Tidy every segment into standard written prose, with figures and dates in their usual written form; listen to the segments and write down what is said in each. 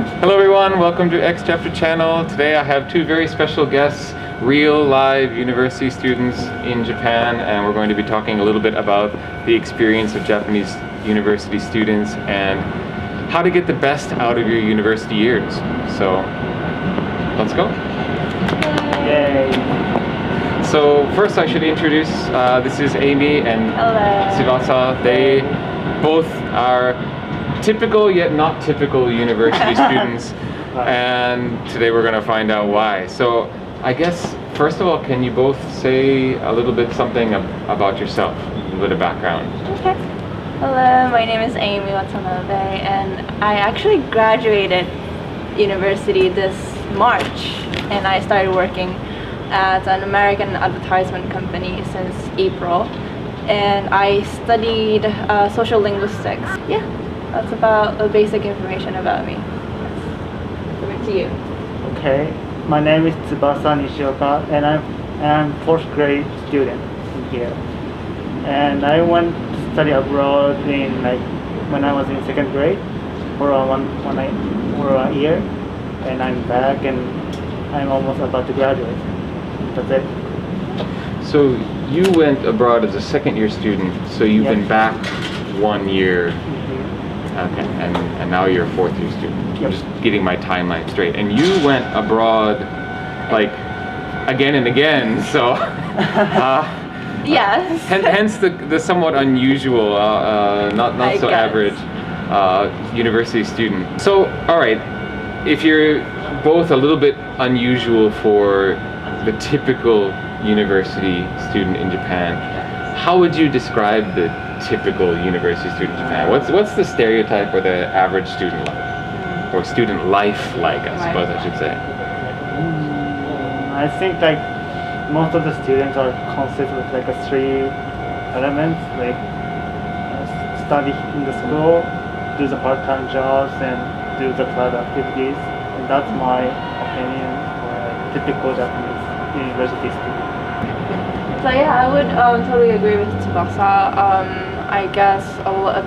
Hello everyone, welcome to X Chapter Channel. Today I have two very special guests, real live university students in Japan, and we're going to be talking a little bit about the experience of Japanese university students and how to get the best out of your university years. So, let's go. Yay. So first I should introduce, this is Amy and Hello. Tsubasa. They both are typical yet not typical university students, and today we're going to find out why. So I guess first of all, can you both say a little bit something about yourself, a little bit of background? Okay. Hello, my name is Amy Watanabe, and I actually graduated university this March, and I started working at an American advertisement company since April, and I studied social linguistics. Yeah. That's about the basic information about me. Over to you. Okay, my name is Tsubasa Nishioka, and I'm fourth grade student here. And I went to study abroad in when I was in second grade for a year, and I'm back and I'm almost about to graduate. That's it. So you went abroad as a second year student, so you've Yep. been back 1 year. Mhm. Okay, and now you're a fourth year student. I'm Yep. just getting my timeline straight. And you went abroad like again and again, so Yes. hence the somewhat unusual, not I so guess. average university student. So, all right, if you're both a little bit unusual for the typical university student in Japan, how would you describe the typical university student in Japan? What's the stereotype or the average student like, or student life like? I suppose I should say. I think most of the students are consist with three elements, study in the school, do the part-time jobs, and do the club activities. And that's my opinion for a typical Japanese university student. So yeah, I would totally agree with Tsubasa. I guess a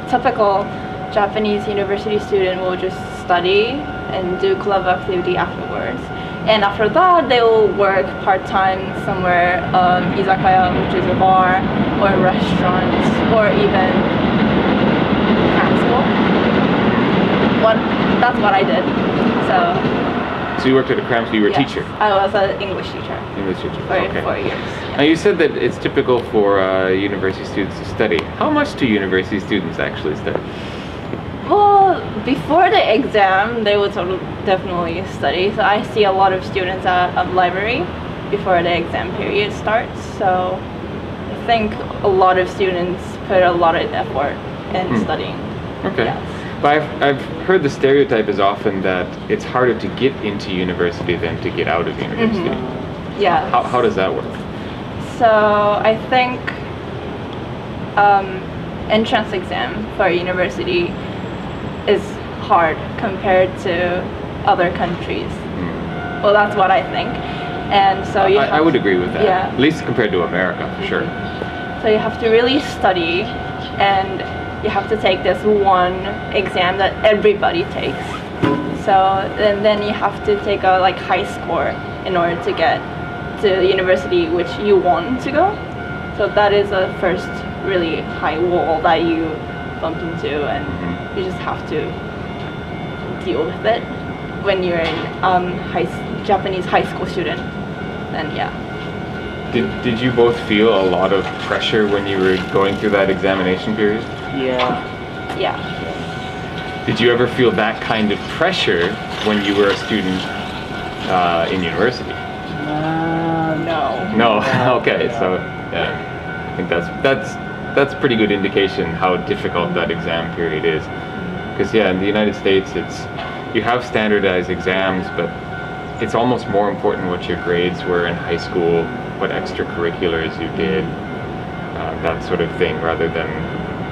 typical Japanese university student will just study and do club activity afterwards. And after that, they will work part-time somewhere, izakaya, which is a bar, or a restaurant, or even cram school. That's what I did. So you worked at a cram school. You were a Yes, teacher. I was an English teacher English teacher. for Okay. 4 years. Now you said that it's typical for university students to study. How much do university students actually study? Well, before the exam, they would definitely study. So I see a lot of students at a library before the exam period starts. So I think a lot of students put a lot of effort in studying. Okay. Yes. But I've heard the stereotype is often that it's harder to get into university than to get out of university. Yeah. How does that work? So I think entrance exam for university is hard compared to other countries. Well, that's what I think. And so I would agree with that. Yeah. At least compared to America, for sure. So you have to really study, and you have to take this one exam that everybody takes. So and then you have to take a high score in order to get to the university which you want to go. So that is the first really high wall that you bump into, and you just have to deal with it when you're a Japanese high school student. Then yeah. Did you both feel a lot of pressure when you were going through that examination period? Yeah. Yeah. Did you ever feel that kind of pressure when you were a student in university? No. No. Yeah. Okay. Yeah. So yeah, I think that's pretty good indication how difficult that exam period is. Because yeah, in the United States, you have standardized exams, but it's almost more important what your grades were in high school, what extracurriculars you did, that sort of thing, rather than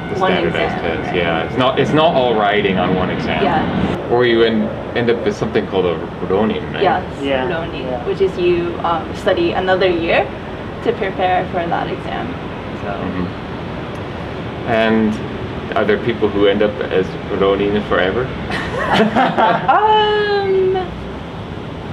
the One standardized exam, tests. right. Yeah, it's not all riding on one exam. Yeah. Or you end up with something called a ronin, right? Yes, Yeah. Learning, Yeah. which is you study another year to prepare for that exam. So And Are there people who end up as Ronin forever?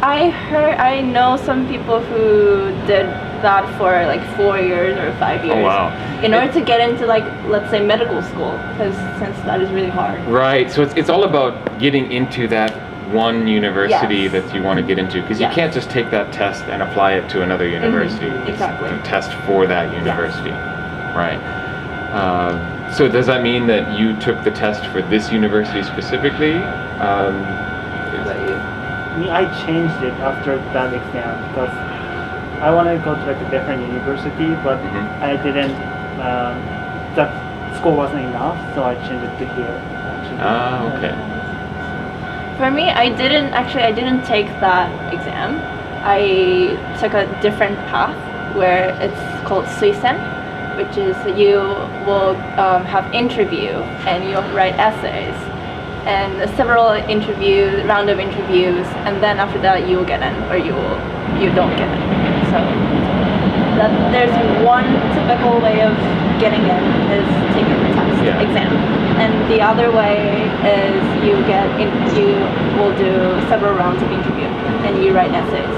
I know some people who did that for like 4 years or 5 years. Oh wow! In order to get into like, let's say, medical school, because since that is really hard. Right. So it's all about getting into that one university Yes. that you want to get into, because you Yes. can't just take that test and apply it to another university. It's exactly. a test for that university. Right. So does that mean that you took the test for this university specifically? Me, I changed it after that exam because I wanted to go to like a different university, but Mhm. I didn't. That school wasn't enough, so I changed it to here. Actually. Okay. For me, I didn't take that exam. I took a different path where it's called suisen, which is you will have interview and you'll write essays and several round of interviews, and then after that you will get in or you don't get in. So there's one typical way of getting in is taking the test exam, and the other way is you will do several rounds of interview and you write essays.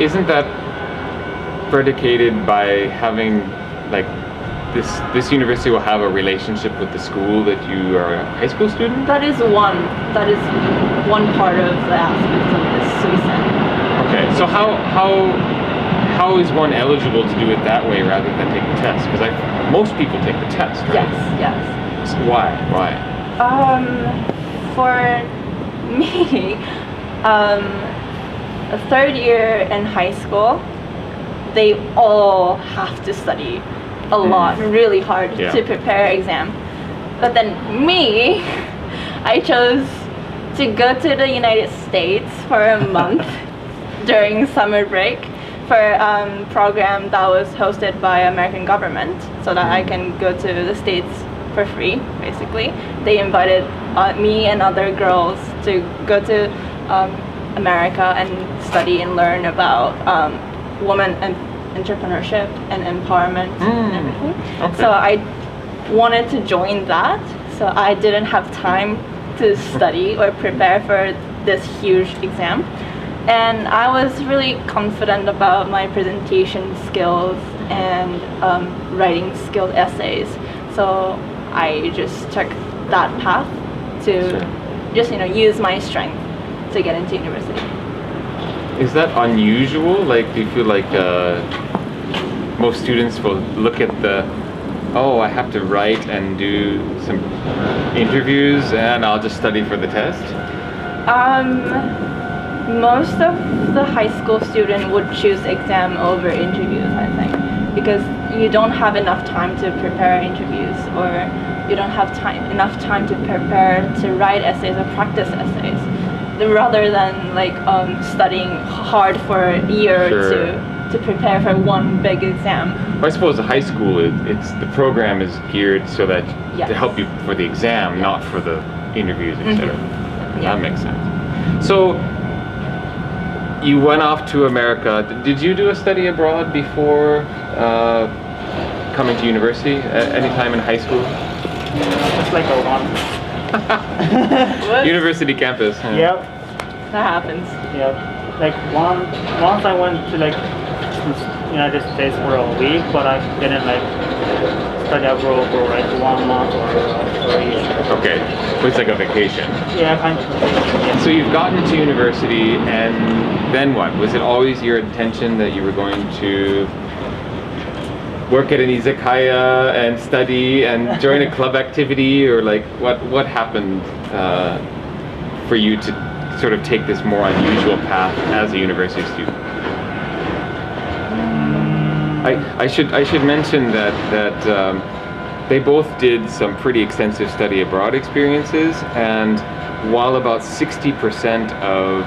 Isn't that predicated by having like this university will have a relationship with the school that you are a high school student? That is one part of the aspects of this suisen. Okay, so how is one eligible to do it that way rather than take the test? Because most people take the test, right? Yes. So why? For me, a third year in high school, they all have to study a lot, really hard to prepare exam. But then me, I chose to go to the United States for a month during summer break for a program that was hosted by American government, so that I can go to the States for free, basically. They invited me and other girls to go to America and study and learn about women and entrepreneurship and empowerment and everything. Okay. So I wanted to join that, so I didn't have time to study or prepare for this huge exam. And I was really confident about my presentation skills and writing skilled essays. So I just took that path to just use my strength to get into university. Is that unusual? Like, do you feel like most students will look at I have to write and do some interviews and I'll just study for the test? Most of the high school student would choose exam over interviews, I think, because you don't have enough time to prepare interviews, or you don't have enough time to prepare to write essays or practice essays, rather than like studying hard for a year or two to prepare for one big exam. I suppose the high school the program is geared so that to help you for the exam, not for the interviews, etc. That makes sense. So you went off to America. Did you do a study abroad before coming to university at any time in high school? Just like a one. University campus. Yep. That happens. Yep. Like once I went to like United States for a week, but I didn't like study abroad for like 1 month or a year. Okay, so it's like a vacation. Yeah, kind of. Yeah. So you've gotten to university, and then what? Was it always your intention that you were going to work at an izakaya and study and join a club activity, or like what happened for you to sort of take this more unusual path as a university student? I should mention that they both did some pretty extensive study abroad experiences, and while about 60% of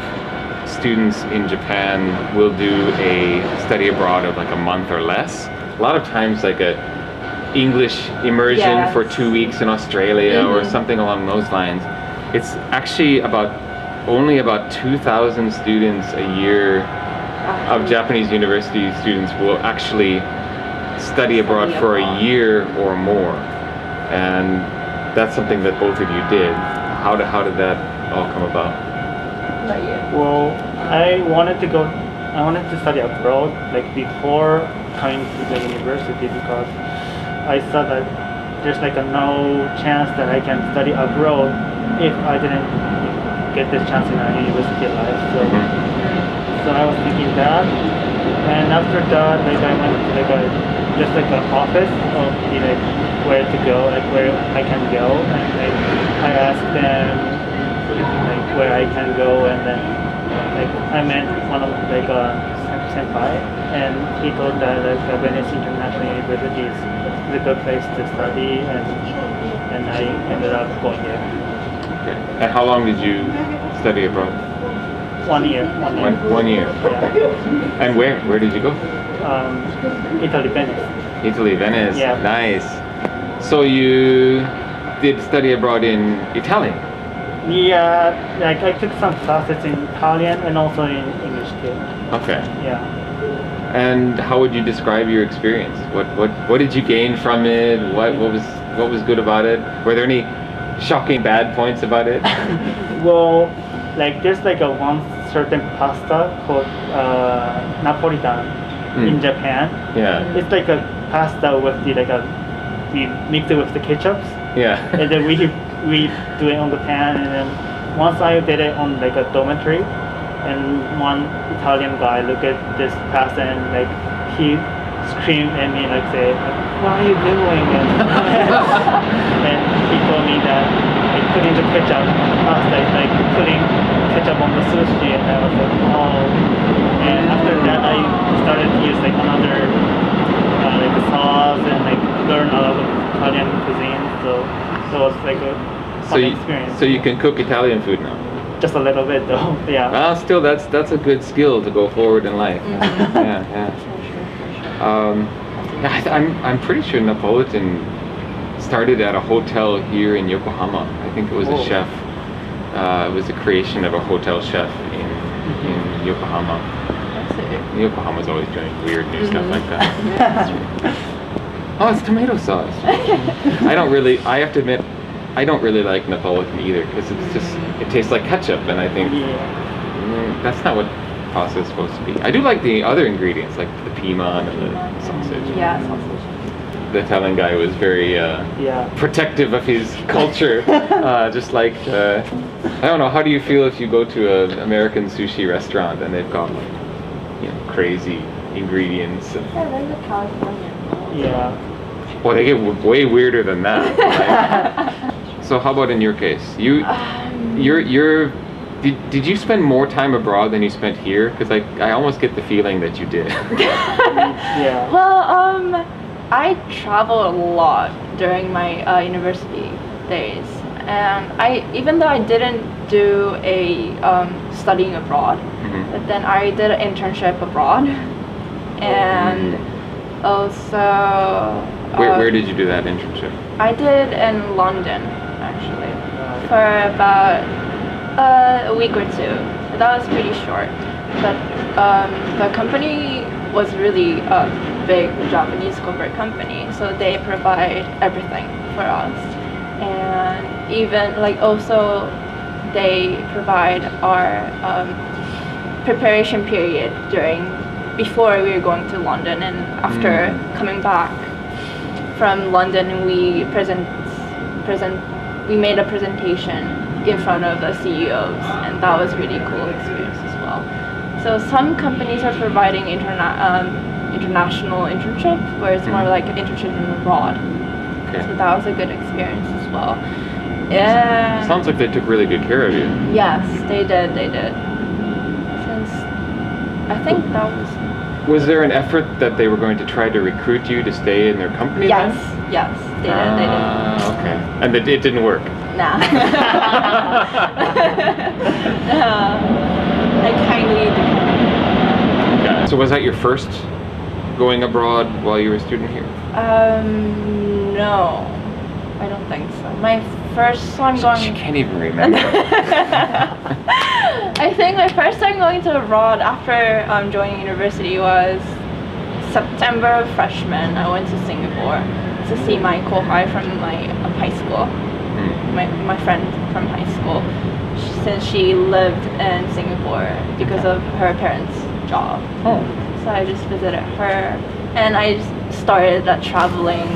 students in Japan will do a study abroad of like a month or less, a lot of times like a English immersion for 2 weeks in Australia or something along those lines. It's actually only about 2,000 students a year of Japanese university students will actually study abroad for a year or more. and that's something that both of you did. How did that all come about? About you? Well, I wanted to study abroad like before coming to the university because I thought that there's like no chance that I can study abroad if I didn't get this chance in a university life. So I was thinking that, and after that, like I went to like an office of like where to go, like where I can go, and like I asked them like where I can go, and then like I met one of like a senpai, and he told that like Venice International University is a good place to study, and I ended up going there. Okay. And how long did you study abroad? 1 year. 1 year. Yeah. And where did you go? Italy, Venice. Italy, Venice. Yeah. Nice. So you did study abroad in Italian. Yeah, like I took some classes in Italian and also in English too. Okay. Yeah. And how would you describe your experience? What did you gain from it? What was good about it? Were there any shocking bad points about it? Well, like there's like a one certain pasta called Napolitan in Japan. Yeah. It's like a pasta with we mix it with the ketchups, Yeah. and then we do it on the pan, and then once I did it on like a dormitory, and one Italian guy looked at this pasta and like he screamed at me like say, "What are you doing?" And he told me that like putting the ketchup on the pasta is like putting ketchup on the sushi, and I was like, oh. And after that, I started to use like another like a sauce and like learn a lot of Italian cuisine. So it was like a fun experience. So you can cook Italian food now. Just a little bit though. Yeah. Well, still that's a good skill to go forward in life. Yeah. I'm pretty sure Napolitan started at a hotel here in Yokohama. I think it was a chef. It was a creation of a hotel chef in Yokohama. Yokohama's always doing weird new stuff like that. Oh, it's tomato sauce. I have to admit, I don't really like Napolitan either because it tastes like ketchup, and I think that's not what pasta is supposed to be. I do like the other ingredients, like the piman and the sausage. Yeah, sausage. The Italian guy was very protective of his culture. Just like, I don't know, how do you feel if you go to an American sushi restaurant and they've got like, crazy ingredients? Yeah, there's a California. Yeah. Well, they get way weirder than that. Right? So how about in your case? Did you spend more time abroad than you spent here? Because I almost get the feeling that you did. Yeah. Well, I travel a lot during my university days, and even though I didn't do a studying abroad, but then I did an internship abroad, and also. Where did you do that internship? I did in London, actually, for about a week or two. That was pretty short, but the company was really a big Japanese corporate company, so they provide everything for us, and even also they provide our preparation period before we were going to London, and after coming back from London, we we made a presentation in front of the CEOs, and that was really cool experience as well. So some companies are providing international internship, where it's more like internship abroad. Okay. So that was a good experience as well. Yeah. Sounds like they took really good care of you. Yes, they did. Since I think that was. Was there an effort that they were going to try to recruit you to stay in their company? Yes, then? yes, they did. Okay. And it didn't work. Nah. I kindly declined. Okay. So was that your first going abroad while you were a student here? No, I don't think so. My first time She going. can't even remember. I think my first time going to abroad after joining university was September freshman. I went to Singapore. to see my kohai from my high school, my friend from high school, since she lived in Singapore because of her parents' job. Oh. So I just visited her, and I just started that traveling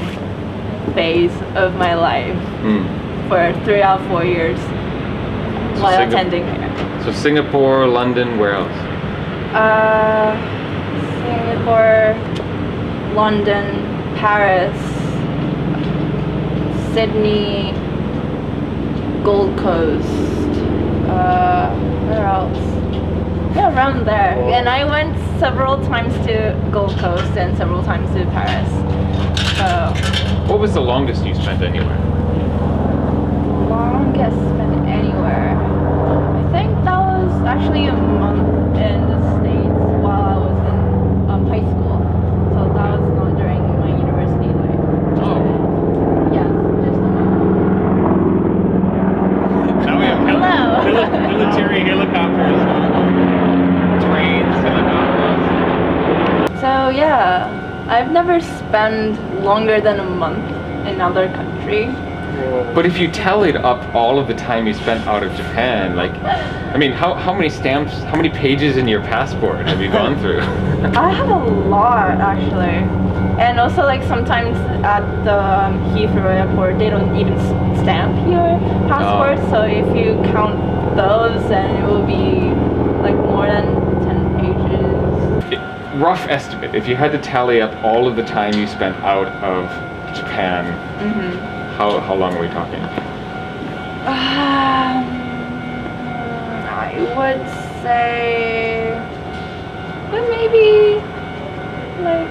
phase of my life for 3 or 4 years while attending here. So Singapore, London, where else? Singapore, London, Paris, Sydney, Gold Coast. Where else? Yeah, around there. And I went several times to Gold Coast and several times to Paris. So What was the longest you spent anywhere? longest spent anywhere. I think that was actually a month in the States while I was in high school. So that was not during my university life. Oh. Yes, just a month. Now we have Hello. military helicopters, trains, helicopters. So yeah, I've never spent longer than a month in another country. But if you tallied up all of the time you spent out of Japan, like, I mean, how many stamps, how many pages in your passport have you gone through? I have a lot actually, and also like sometimes at the Heathrow Airport they don't even stamp your passport. So if you count those, then it will be like more than 10 pages. Rough estimate, if you had to tally up all of the time you spent out of Japan, how long are we talking? I would say maybe like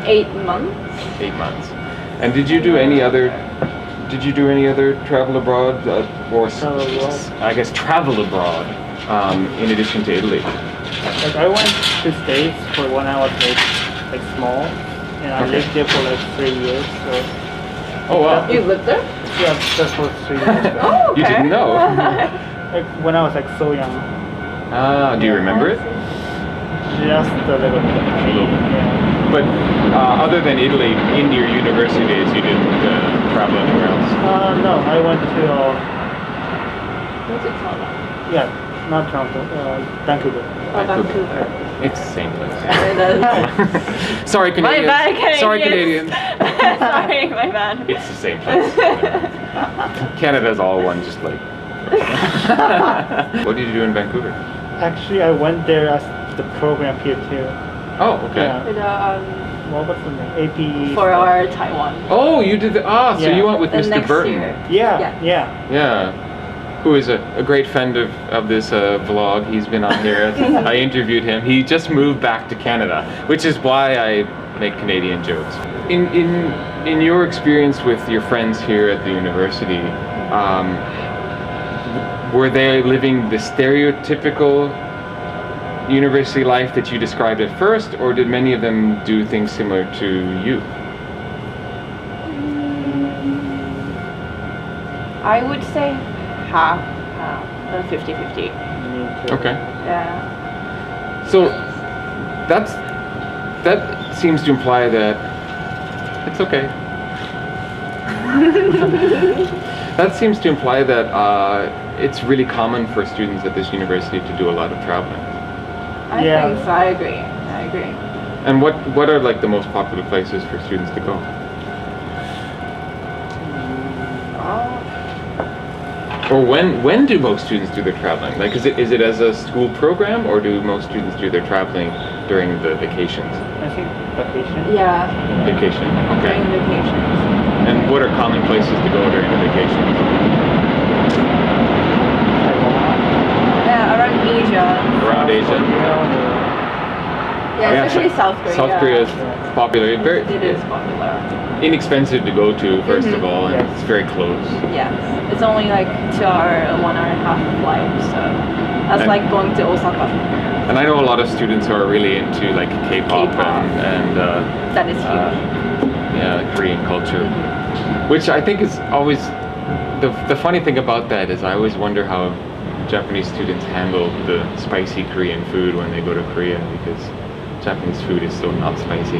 8 months. 8 months. And did you do any other travel abroad or Travel abroad. I guess travel abroad in addition to Italy? Like I went to States for when I was like small, and I lived there for like 3 years. So Oh wow. You lived there? yeah, just for 3 years. Oh, You didn't know? Like when I was like so young, Do you remember it? just a little bit. Yeah. But other than Italy, in your university days, you didn't travel anywhere else? No, I went to What's it called? yeah, not Toronto, Vancouver. Oh, Vancouver. It's the same place. It is. Sorry, My Canadians. bad, Canadians. Sorry, Canadians. Sorry, my bad. It's the same place. Canada's all one, just like. What did you do in Vancouver? Actually, I went there as the program here too. Oh, okay. Yeah. With, What was the name? AP. for our Taiwan. Oh, you did the so Yeah. you went with The Mr. next Burton. year. Yeah, Yeah. yeah. Yeah. Who is a great friend of this vlog. He's been on here. I interviewed him. He just moved back to Canada, which is why I make Canadian jokes. In your experience with your friends here at the university, were they living the stereotypical university life that you described at first, or did many of them do things similar to you? I would say half, 50-50. Okay. Yeah. So that seems to imply that it's okay. That seems to imply that it's really common for students at this university to do a lot of traveling. I Yeah. think so. I agree. And what are like the most popular places for students to go? Or when do most students do their traveling? Like, is it as a school program, or do most students do their traveling during the vacations? I think vacation. Yeah. Vacation, okay. During vacations. And what are common places to go during the vacations? Yeah, around Asia. Around Asia? Yeah, especially South Korea. South Korea is popular. Very It is popular. inexpensive to go to, first of all, and Yes. it's very close. Yes. It's only like 1.5 hour flight, so that's And- like going to Osaka. And I know a lot of students who are really into like K-pop, K-pop. and That is huge. yeah, Korean culture, which I think is always the funny thing about that is I always wonder how Japanese students handle the spicy Korean food when they go to Korea, because Japanese food is so not spicy.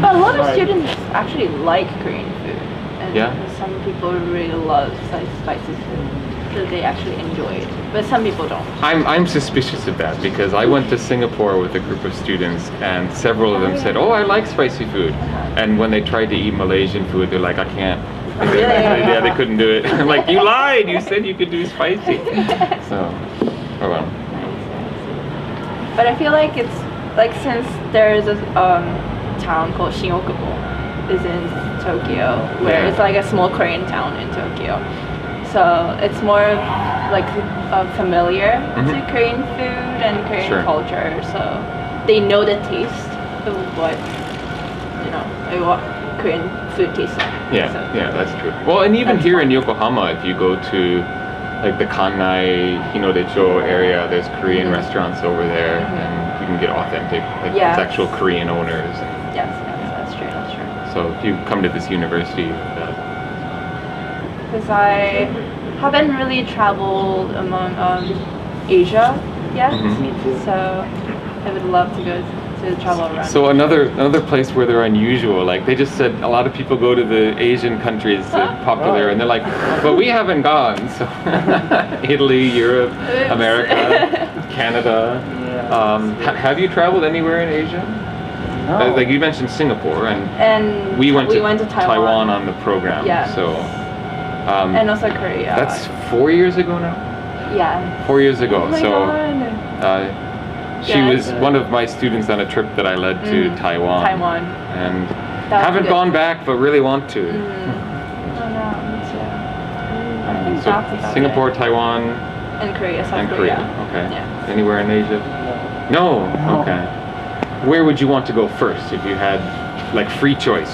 But a lot of Right. students actually like Korean food, and Yeah? some people really love spicy food, so they actually enjoy it. But some people don't. I'm suspicious of that because I went to Singapore with a group of students and several of them said, "Oh, I like spicy food," and when they tried to eat Malaysian food, they're like, "I can't." Really? Yeah, they couldn't do it. I'm like, "You lied! You said you could do spicy." So, oh well. But I feel like it's like since there's a town called Shin-Okubo is in Tokyo, where Yeah. it's like a small Korean town in Tokyo. So it's more like familiar to Mhm. Korean food and Korean Sure. culture. So they know the taste of what like what Korean food tastes like. Yeah, So, yeah, that's true. Well, and even That's here fun. in Yokohama, if you go to like the Kannai Hinodecho area, there's Korean Mhm. restaurants over there, Mhm. and you can get authentic, like Yes. it's actual Korean owners. Yes, that's true. That's true. So if you come to this university, Because I haven't really traveled among Asia yet, Mhm. Me too. so I would love to go to travel around. so another place where they're unusual, like they just said a lot of people go to the Asian countries that are popular, and they're like, but we haven't gone. So Italy, Europe, Oops. America, Canada. Yeah. Have you traveled anywhere in Asia? No. Like you mentioned Singapore, and and we went to Taiwan. on the program. Yes. So And also Korea. that's 4 years ago now. yeah. 4 years ago. Oh my so God. she Yeah. was one of my students on a trip that I led to Taiwan. Taiwan. And That was haven't good. gone back, but really want to. Oh no, me too. I think So that's about Singapore, it. Taiwan, And Korea, South and Korea. Korea. Okay. Yeah. Anywhere in Asia? No. No. No. Okay. Where would you want to go first if you had like free choice?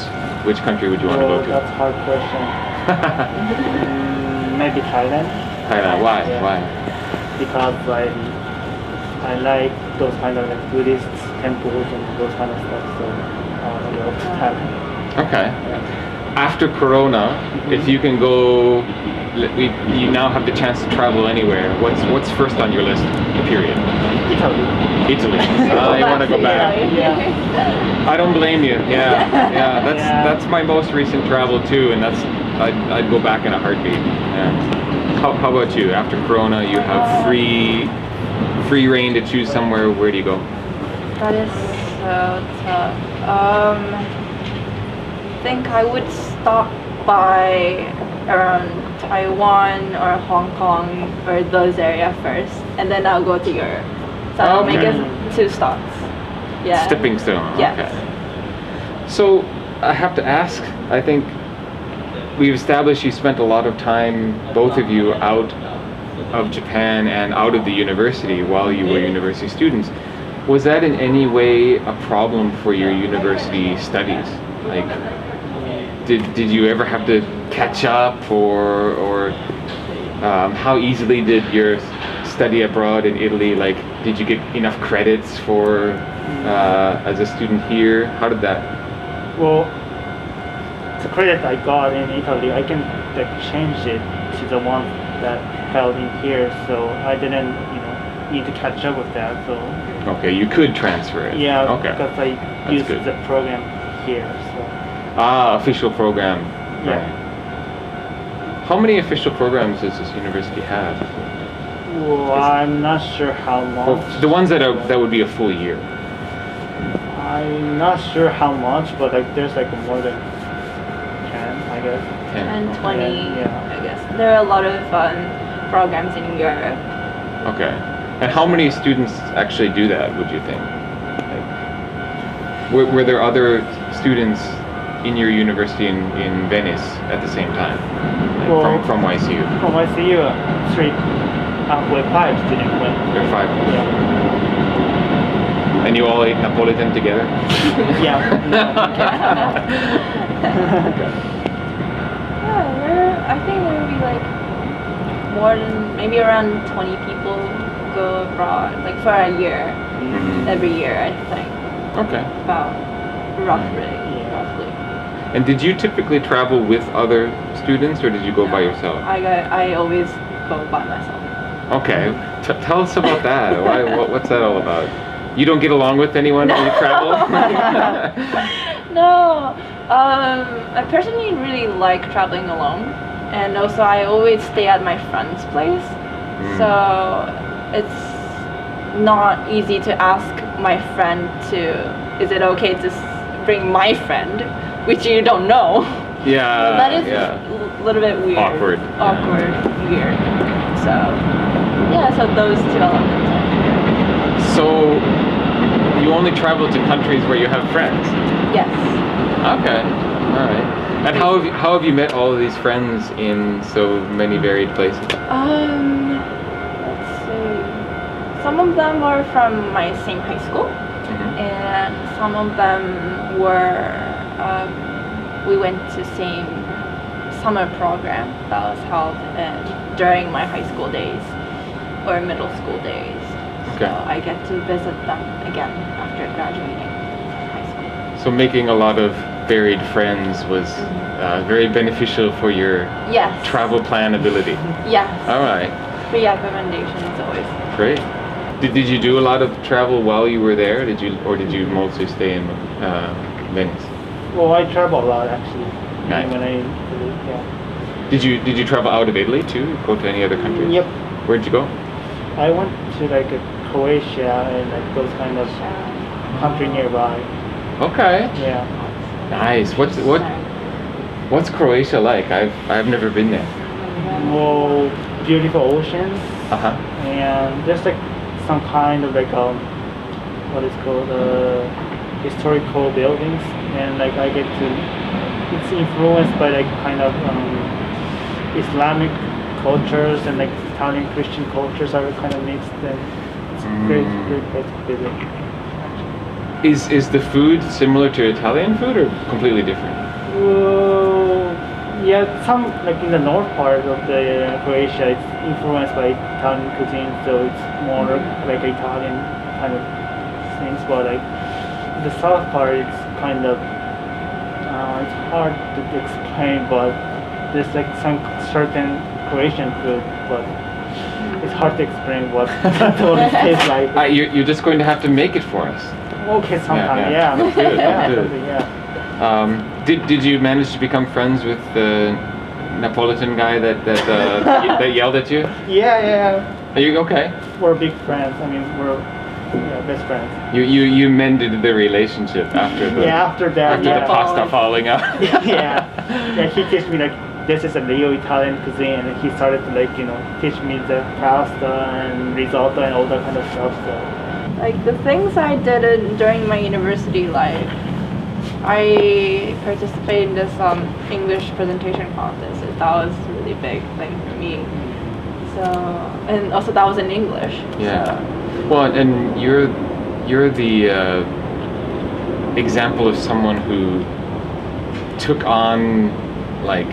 Which country would you want Well, to go that's a hard question. Maybe Thailand. Thailand. Why? Yeah. Why? Because I like those kind of like Buddhist temples and those kind of stuff. So I love Thailand. Okay. Yeah. After Corona, if you can go, you now have the chance to travel anywhere. What's first on your list? Period. Italy. Italy. I want to go back. Yeah. I don't blame you. Yeah, yeah. That's my most recent travel too, and I'd go back in a heartbeat. Yeah. How about you? After Corona, you have free reign to choose somewhere. Where do you go? That is so tough. I think I would stop by around Taiwan or Hong Kong or those area first, and then I'll go to Europe. So I'll make Okay. it 2 stops. Yeah. Stepping stone. Yes. Okay. So I have to ask. I think we've established you spent a lot of time, both of you, out of Japan and out of the university while you were university students. Was that in any way a problem for your university studies? Like, did you ever have to catch up, or how easily did your study abroad in Italy? Like, did you get enough credits for as a student here? How did that? Well, the credit I got in Italy, I can like change it to the one that held in here, so I didn't, need to catch up with that. So Okay, you could transfer it. yeah, Okay. because I used good. the program here. So Official program. Yeah. Right. How many official programs does this university have? well, I'm not sure how Well, much. the ones that would be a full year. I'm not sure how much, but like there's like more than 10, I guess. 10. And 20, Yeah. I guess. There are a lot of programs in Europe. Okay. And how many students actually do that, would you think? Like, were there other students in your university in Venice at the same time? Like Well- from YCU? From YCU, 3, with 5 students went. There are 5. Yeah. And you all ate Napolitan together? Yeah. Yeah, I think there will be like more than maybe around 20 people go abroad, like for a year, Mhm. every year I think. Okay. About roughly. Yeah. Roughly. And did you typically travel with other students, or did you go by yourself? I always go by myself. Okay. Tell us about that. What's that all about? You don't get along with anyone when you travel? No, I personally really like traveling alone, and also I always stay at my friend's place, so it's not easy to ask my friend is it okay to bring my friend, which you don't know. Yeah. That is yeah. a little bit weird. Awkward. Awkward, weird. So, yeah, so those two elements are weird. So you only travel to countries where you have friends? Yes. Okay. All right. And how have you met all of these friends in so many varied places? Let's see. Some of them were from my same high school, and some of them were we went to same summer program that was held during my high school days or middle school days. Okay. So I get to visit them again after graduating high school. So making a lot of varied friends was very beneficial for your Yes. travel plan ability. Yes. All right. Free accommodations always. Great. Did you do a lot of travel while you were there? Did you mostly stay in Venice? Well, I travel a lot actually. Nice. When Did you travel out of Italy too? Go to any other countries? Yep. Where'd you go? I went to like Croatia and like those kind of country nearby. Okay. Yeah. Nice. What's Croatia like? I've never been there. Well, beautiful oceans Uh-huh. and there's like some kind of like what is called historical buildings, and like I get to. It's influenced by like kind of Islamic cultures and like Italian Christian cultures are kind of mixed, and it's great place to visit. Is the food similar to Italian food or completely different? Well, yeah, some like in the north part of the Croatia, it's influenced by Italian cuisine, so it's more like Italian kind of things. But like the south part, it's kind of it's hard to explain, but there's like some certain Croatian food, but it's hard to explain what it tastes like. You're just going to have to make it for us. Okay, sometime, yeah. That's good. Yeah, That's good. something, yeah. Did you manage to become friends with the Napolitan guy that that yelled at you? Yeah. Are you okay? We're big friends. I mean, we're best friends. You mended the relationship after the After that, after the pasta falling out. yeah. He teach me like this is a real Italian cuisine, and he started to like teach me the pasta and risotto and all that kind of stuff. So Like the things I did during my university life, I participated in this English presentation contest. That was a really big thing for me. So, and also that was in English. Yeah. So. Well, and you're the example of someone who took on like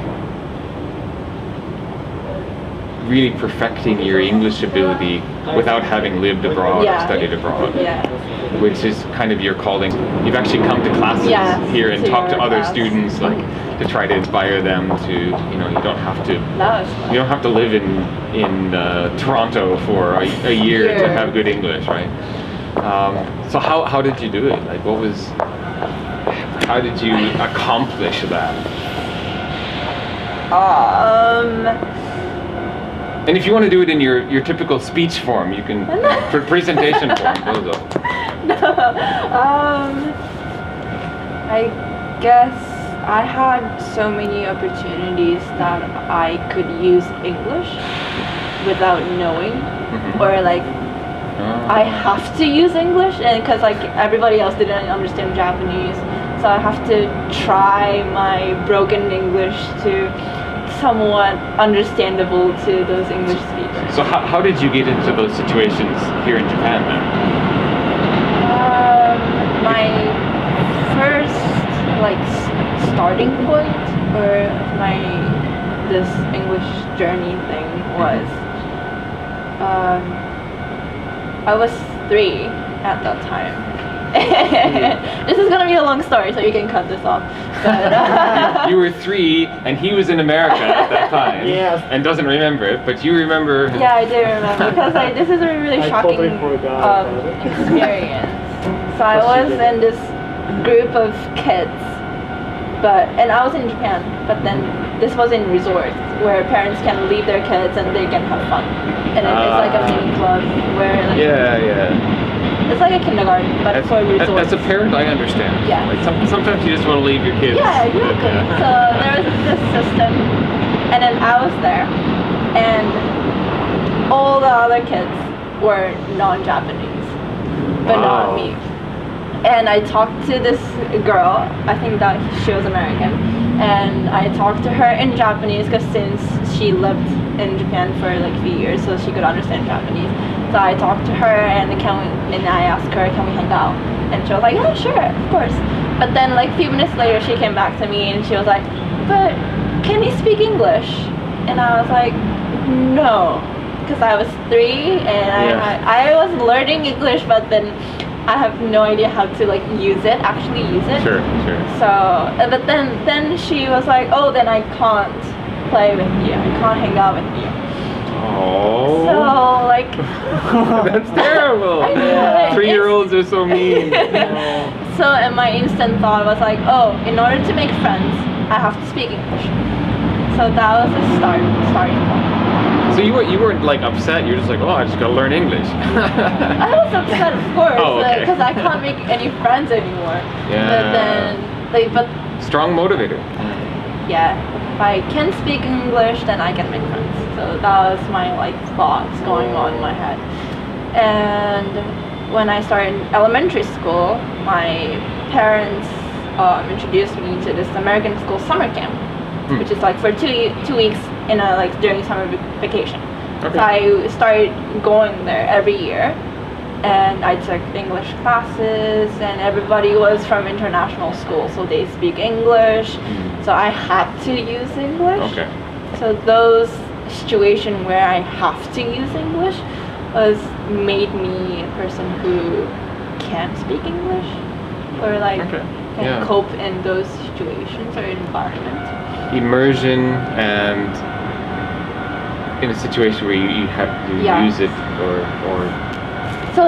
really perfecting your English ability without having lived abroad or studied abroad. Yeah. Which is kind of your calling. You've actually come to classes here and talked to other students, like to try to inspire them to, you don't have to. That was fun. You don't have to live in Toronto for a year to have good English, right? So how did you do it? Like, how did you accomplish that? And if you want to do it in your typical speech form, you can, for presentation form, those are. I guess I had so many opportunities that I could use English without knowing, or like I have to use English, and because like everybody else didn't understand Japanese, so I have to try my broken English to somewhat understandable to those English speakers. So how did you get into those situations here in Japan then? My first like starting point for this English journey thing was I was 3 at that time. This is gonna be a long story, so you can cut this off. But, you were 3, and he was in America at that time, and doesn't remember it, but you remember. Yeah, I do remember because this is a really I shocking totally forgot experience. So I What she was did. in this group of kids, and I was in Japan, but then this was in resorts where parents can leave their kids and they can have fun. And it's like a mini club where like, Yeah. it's like a kindergarten, but for resorts. As a parent, I understand. Yeah. Like sometimes you just want to leave your kids. Yeah, exactly. Yeah. So there was this system, and then I was there, and all the other kids were non-Japanese, but Wow. not me. And I talked to this girl, I think that she was American, and I talked to her in Japanese because since she lived in Japan for like a few years, so she could understand Japanese. So I talked to her and I asked her, can we hang out? And she was like, yeah, sure, of course. But then like a few minutes later, she came back to me and she was like, but can you speak English? And I was like, no, because I was 3 and Yeah. I was learning English, but then I have no idea how to like actually use it. Sure. So, but then she was like, oh, then I can't play with you. I can't hang out with you. Oh. So like, That's terrible. I know, it 3-year-olds are so mean. so and my instant thought was like, oh, in order to make friends, I have to speak English. So that was the starting point. So you weren't like upset. You're just like, oh, I just gotta learn English. I was upset, of course, Oh, okay. because I can't make any friends anymore. Yeah. But then, but Strong motivator. yeah, if I can speak English, then I can make friends. So that was my like thoughts going on in my head. And when I started in elementary school, my parents introduced me to this American school summer camp, which is like for 2 weeks in a like during summer vacation. Okay. So I started going there every year, and I took English classes, and everybody was from international school, so they speak English. So I had to use English. Okay. So those situation where I have to use English made me a person who can speak English or like Okay. can Yeah. cope in those situations or environments. Immersion and in a situation where you have to Yeah. use it or So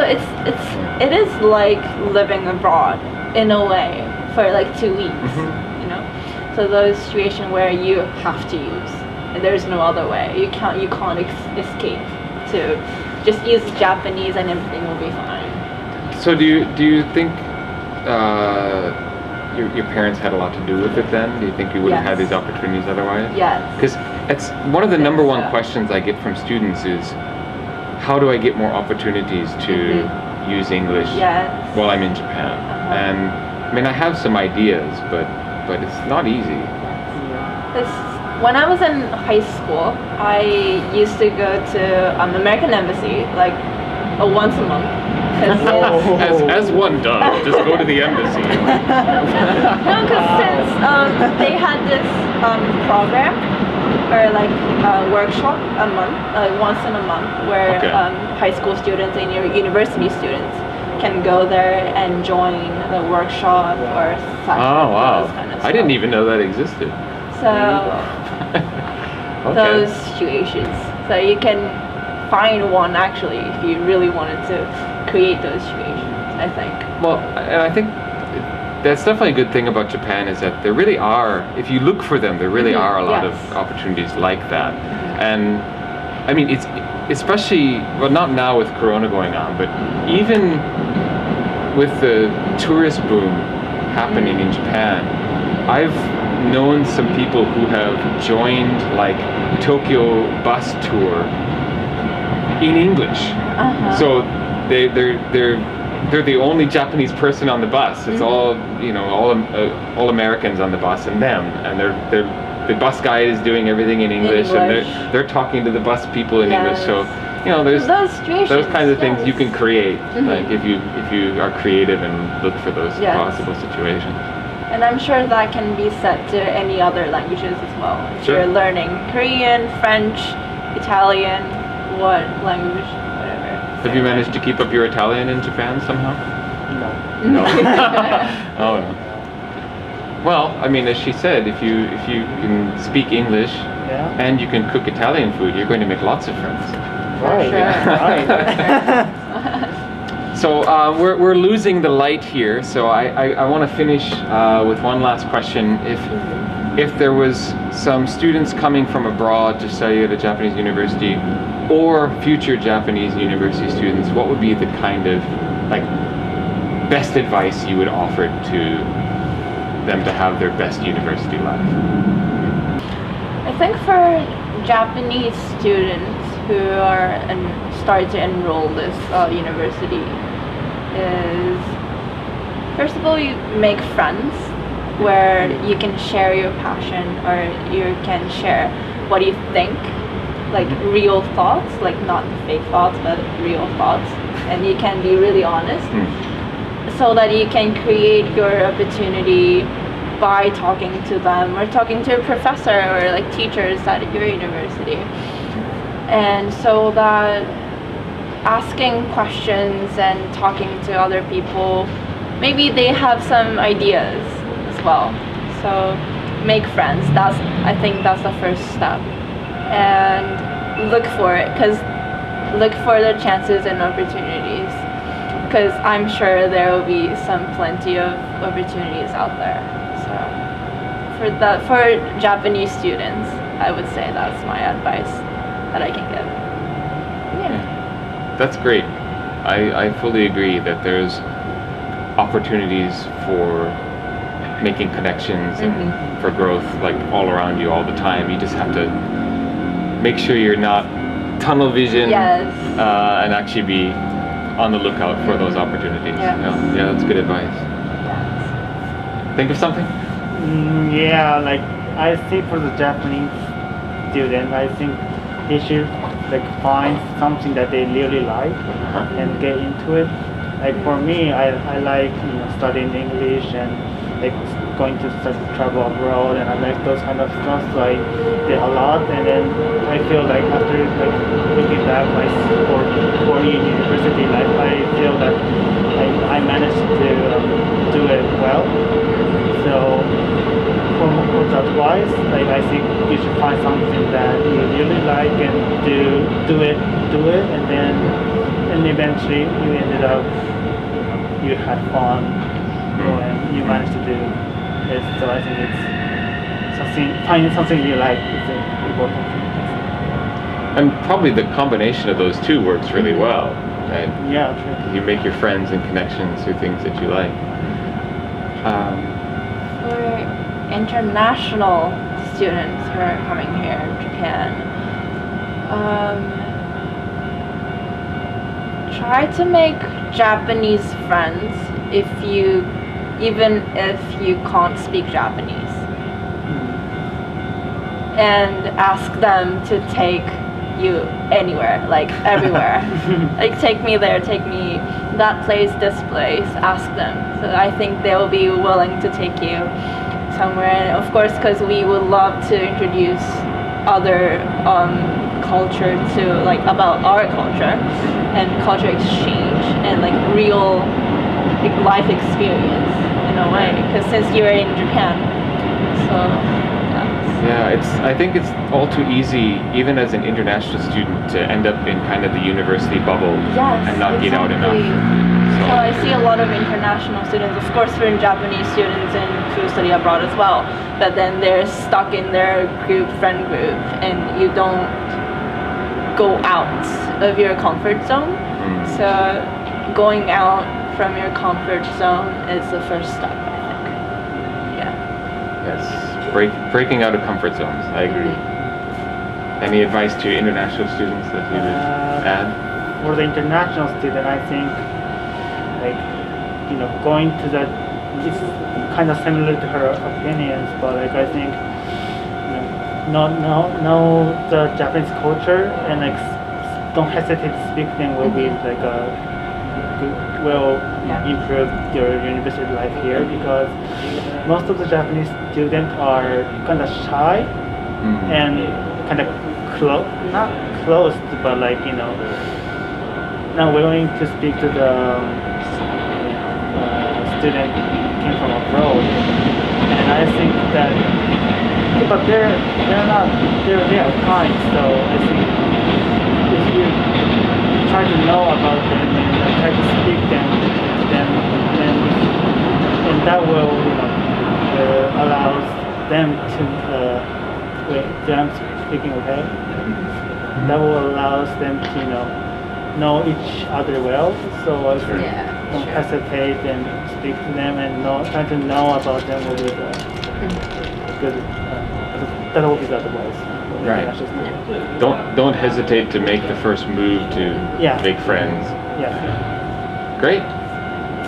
it is like living abroad in a way for like 2 weeks, you know. So those situations where you have to use, and there's no other way. You can't escape to just use Japanese and everything will be fine. So do you think your parents had a lot to do with it then? Do you think you would have had Yes. these opportunities otherwise? Yes. Because it's one of the number one so. questions I get from students is, how do I get more opportunities to use English Yes. while I'm in Japan? And I mean, I have some ideas, but it's not easy. When I was in high school, I used to go to American Embassy like once a month. 'Cause it's- As one does, just go to the embassy. No, because since they had this program or like workshop a month, once in a month, where Okay. high school students and university students can go there and join the workshop or sessions, Oh wow! those kind of I didn't stuff. even know that existed. So Okay. those situations. So you can find one actually if you really wanted to create those situations, I think. Well, and I think that's definitely a good thing about Japan is that there really are, if you look for them, there really are a lot Yes. of opportunities like that. And I mean, it's especially, well, not now with Corona going on, but even with the tourist boom happening in Japan, I've known some people who have joined like Tokyo bus tour in English. So they're the only Japanese person on the bus. It's all all Americans on the bus and them, and the bus guide is doing everything in English, and English. they're talking to the bus people in English. Yes. So there's Those situations. those kinds of things you yes. can create, like if you are creative and look for those Yes. possible situations. And I'm sure that can be set to any other languages as well. If Sure. you're learning Korean, French, Italian, what language, whatever. Have you managed to keep up your Italian in Japan somehow? No. No. Oh no. Well, I mean, as she said, if you can speak English Yeah. and you can cook Italian food, you're going to make lots of friends. Right. sure. Right. So we're losing the light here, so I want to finish with one last question. If there was some students coming from abroad to study at a Japanese university, or future Japanese university students, what would be the kind of like best advice you would offer to them to have their best university life? I think for Japanese students who are start to enroll this university is, first of all, you make friends where you can share your passion, or you can share what you think, like real thoughts, like not fake thoughts but real thoughts, and you can be really honest, so that you can create your opportunity by talking to them or talking to a professor or like teachers at your university. And so that asking questions and talking to other people, maybe they have some ideas as well. So make friends. I think that's the first step. And look for it, look for the chances and opportunities, because I'm sure there will be plenty of opportunities out there. So for Japanese students, I would say that's my advice that I can give. Yeah. That's great. I fully agree that there's opportunities for making connections and for growth like all around you all the time. You just have to make sure you're not tunnel vision, and actually be on the lookout for those opportunities. Yes. Yeah, that's good advice. Yes. Think of something? Yeah, like I think for the Japanese student, I think they should like find something that they really like and get into it. Like for me, I like studying English and like going to travel abroad, and I like those kind of stuff. So I did a lot, and then I feel like after like looking back my 4 year university life, I feel that I managed to do it well. So for the advice, like I think you should find something that you really like and do it, and eventually you ended up you had fun and you managed to do it. So I think it's finding something you like is important. And probably the combination of those two works really well, right? Yeah, true. You make your friends and connections through things that you like. For international students who are coming here in Japan, try to make Japanese friends even if you can't speak Japanese, and ask them to take you anywhere, like everywhere. Like take me there, take me that place, this place, ask them. So I think they will be willing to take you somewhere. And of course, because we would love to introduce other culture to like about our culture and culture exchange and like real life experience in a way, because since you're in Japan, so I think it's all too easy, even as an international student, to end up in kind of the university bubble and not get out enough. So I see a lot of international students, of course for Japanese students and who study abroad as well, but then they're stuck in their friend group, and you don't go out of your comfort zone. So going out from your comfort zone is the first step, I think. Yes. Breaking out of comfort zones. I agree. Any advice to international students that you would add? For the international student, I think like going to that is kind of similar to her opinions, but like I think know the Japanese culture and like don't hesitate to speak them will be like will improve your university life here, because most of the Japanese students are kind of shy and kind of not closed, but like not willing to speak to the student came from abroad. And I think that, but they are kind. So I think if you try to know about them and try to speak them to them, and that will, allows them to wait. I'm speaking, okay? That will allows them to know each other well. So I Sure. don't hesitate and speak to them and try to know about them will be the good. That will be the advice. Right. Don't hesitate to make the first move to Yeah. make friends. Yeah. Great.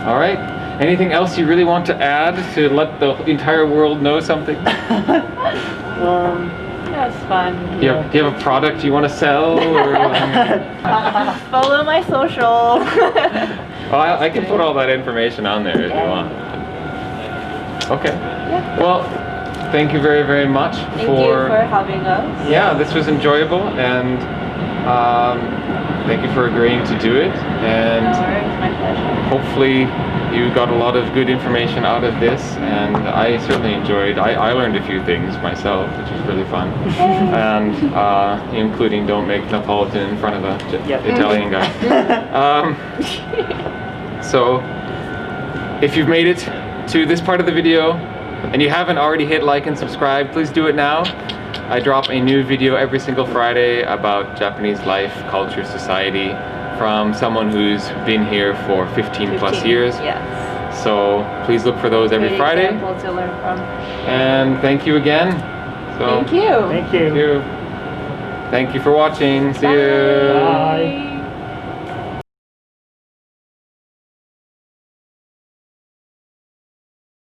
All right. Anything else you really want to add to let the entire world know something? That was fun. Do you have a product you want to sell? Or, Follow my social. I can put all that information on there if you want. Okay. Yeah. Well, thank you very, very much Thank you for having us. Yeah, this was enjoyable, and thank you for agreeing to do it. And No worries, my pleasure. hopefully you got a lot of good information out of this, and I certainly enjoyed. I learned a few things myself, which was really fun, and including don't make Neapolitan in front of a Italian guy. So if you've made it to this part of the video and you haven't already hit like and subscribe, please do it now. I drop a new video every single Friday about Japanese life, culture, society, from someone who's been here for 15 plus years. Yes. So please look for those every Great Friday. example to learn from. And thank you again. So, Thank you. Thank you. Thank you. Thank you for watching. See you. Bye.